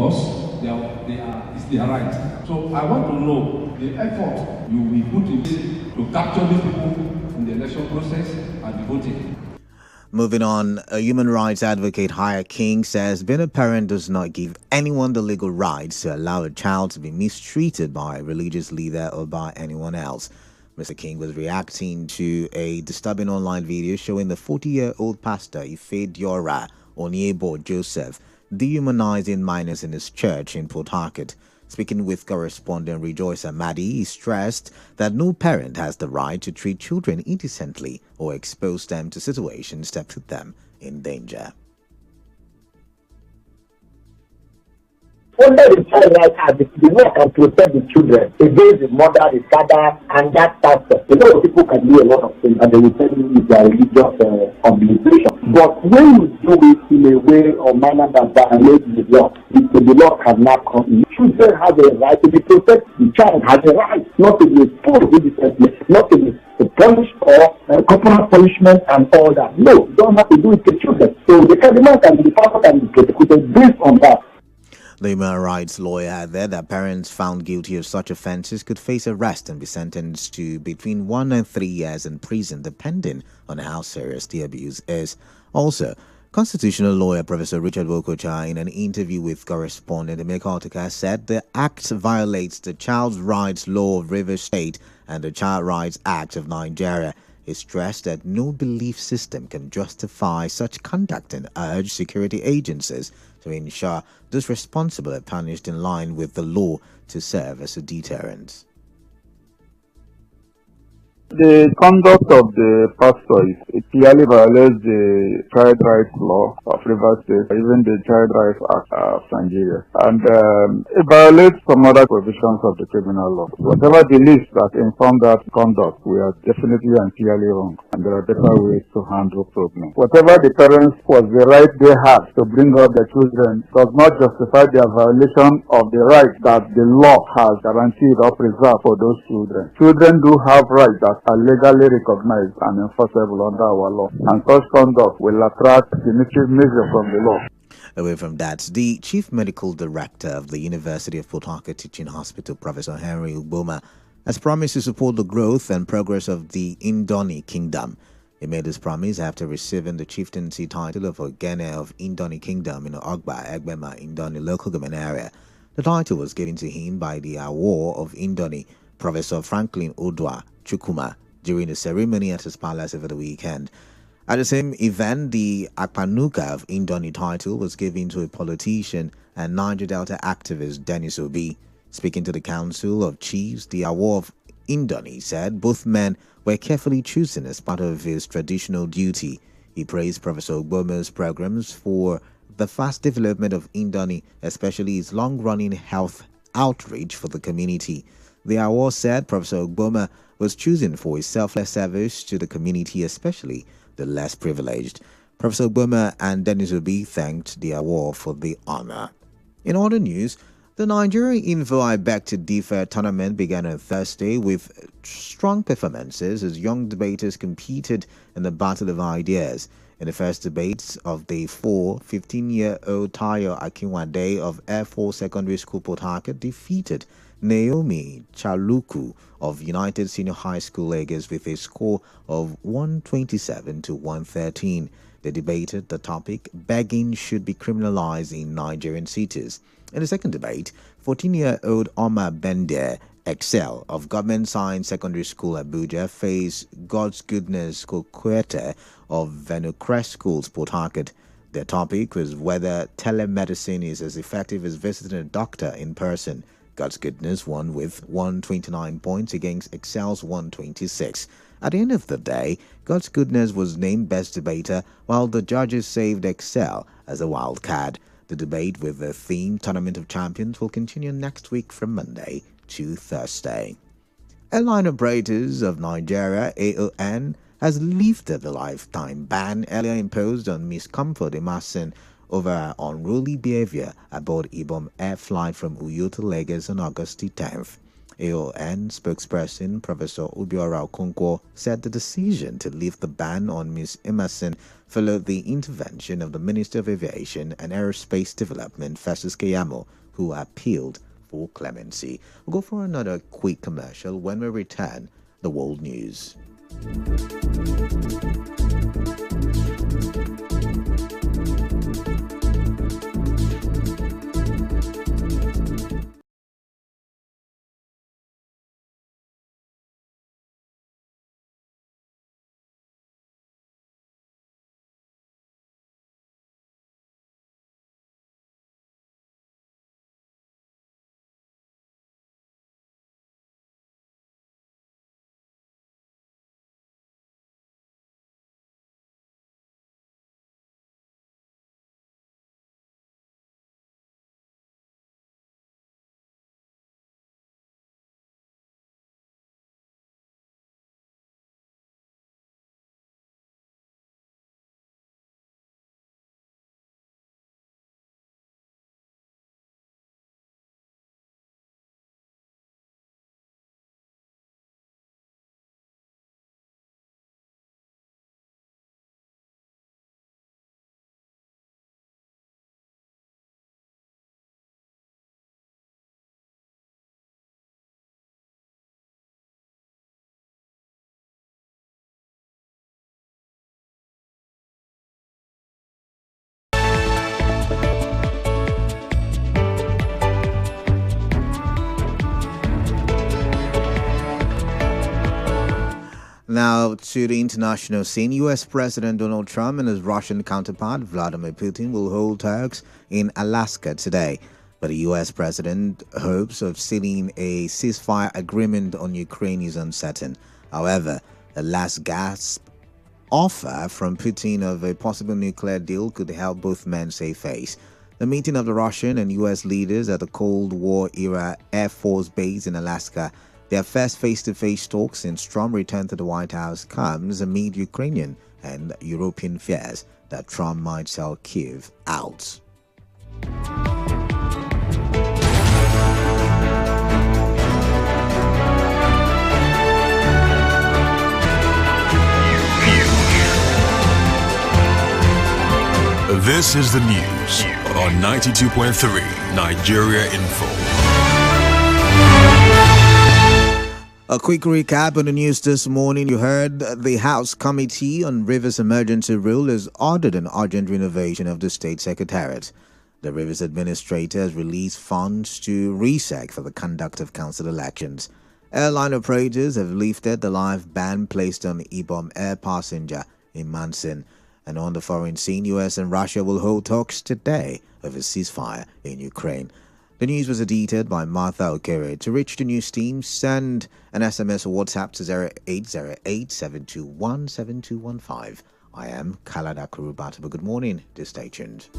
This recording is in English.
because it's their right. So I want to know the effort you will put in to capture these people in the election process and the voting. Moving on, a human rights advocate, Haya King, says being a parent does not give anyone the legal rights to allow a child to be mistreated by a religious leader or by anyone else. Mr. King was reacting to a disturbing online video showing the 40-year-old pastor Ife Diora Onyebo Joseph dehumanizing minors in his church in Port Harcourt. Speaking with correspondent Rejoice Amadi, he stressed that no parent has the right to treat children indecently or expose them to situations that put them in danger. Under the Child Rights Act, the law can protect the children against the mother, the father, and that pastor. A lot of people can do a lot of things, and they will tell you it's their religious obligation. But when you do it in a way or manner that violates the law, the law cannot come in. Children have a right to be protected. The child has a right not to be exposed indecently, not to be punished or corporal punishment and all that. No, you don't have to do it to children. So the man can be pastor can be prosecuted based on that. The human rights lawyer added that parents found guilty of such offences could face arrest and be sentenced to between 1 and 3 years in prison, depending on how serious the abuse is. Also, constitutional lawyer Professor Richard Wokocha, in an interview with correspondent Emeka Otika, said the act violates the Child Rights Law of Rivers State and the Child Rights Act of Nigeria. He stressed that no belief system can justify such conduct and urged security agencies to ensure those responsible are punished in line with the law to serve as a deterrent. The conduct of the pastor it clearly violates the Child Rights Law of Rivers State, even the Child Rights Act of Nigeria, and it violates some other provisions of the criminal law. Whatever beliefs that inform that conduct, we are definitely and clearly wrong, and there are better ways to handle problems. Whatever the parents was the right they had to bring up their children does not justify their violation of the rights that the law has guaranteed or preserved for those children. Children do have rights that are legally recognized and enforceable under our law, and such conduct will attract punitive measure from the law. Away from that, the Chief Medical Director of the University of Port Harcourt Teaching Hospital, Professor Henry Ugboma, has promised to support the growth and progress of the Indoni Kingdom. He made this promise after receiving the chieftaincy title of Ogene of Indoni Kingdom in the Ogba Egbema Indoni local government area. The title was given to him by the Award of Indoni, Professor Franklin Odwa Chukuma, during the ceremony at his palace over the weekend. At the same event, the Akpanuka of Indoni title was given to a politician and Niger Delta activist Dennis Obi. Speaking to the Council of Chiefs, the Award of Indoni said both men were carefully chosen as part of his traditional duty. He praised Professor Ogbomo's programs for the fast development of Indoni, especially its long-running health outreach for the community. The award said Professor Ogboma was chosen for his selfless service to the community, especially the less privileged. Professor Ogboma and Dennis Obi thanked the award for the honor. In other news, the Nigerian Info I Beg to Differ tournament began on Thursday with strong performances as young debaters competed in the battle of ideas. In the first debates of day 4, 15-year-old Tayo Akinwade of Air Force Secondary School Port Harcourt defeated Naomi Chaluku of United Senior High School Lagos with a score of 127 to 113. They debated the topic, begging should be criminalized in Nigerian cities. In the second debate, 14-year-old Omar Bender Excel of Government Science Secondary School Abuja faced God's Goodness Kokwete of Venocrest Schools Port Harcourt. Their topic was whether telemedicine is as effective as visiting a doctor in person. God's Goodness won with 129 points against Excel's 126. At the end of the day, God's Goodness was named Best Debater, while the judges saved Excel as a wild card. The debate with the theme Tournament of Champions will continue next week from Monday to Thursday. Airline Operators of Nigeria, AON, has lifted the lifetime ban earlier imposed on Miss Comfort Emerson over her unruly behavior aboard Ibom Air flight from Uyo to Lagos on August 10th. AON spokesperson Professor Obiora Okonkwo said the decision to lift the ban on Ms. Emerson followed the intervention of the Minister of Aviation and Aerospace Development, Festus Keyamo, who appealed for clemency. We'll go for another quick commercial. When we return, the world news. Now to the international scene. U.S. President Donald Trump and his Russian counterpart Vladimir Putin will hold talks in Alaska today. But the U.S. president hopes of sealing a ceasefire agreement on Ukraine is uncertain. However, the last gasp offer from Putin of a possible nuclear deal could help both men save face. The meeting of the Russian and U.S. leaders at the Cold War-era Air Force Base in Alaska, their first face-to-face talk since Trump returned to the White House, comes amid Ukrainian and European fears that Trump might sell Kyiv out. This is the news on 92.3 Nigeria Info. A quick recap on the news this morning. You heard the House Committee on Rivers Emergency Rule has ordered an urgent renovation of the State Secretariat. The Rivers Administrator has released funds to RESEC for the conduct of council elections. Airline operators have lifted the live ban placed on Ibom Air passenger in Manson. And on the foreign scene, US and Russia will hold talks today over ceasefire in Ukraine. The news was edited by Martha Okere. To reach the news team, send an SMS or WhatsApp to 0808-721-7215. I am Kaladakoru Batubo. Good morning. Stay tuned.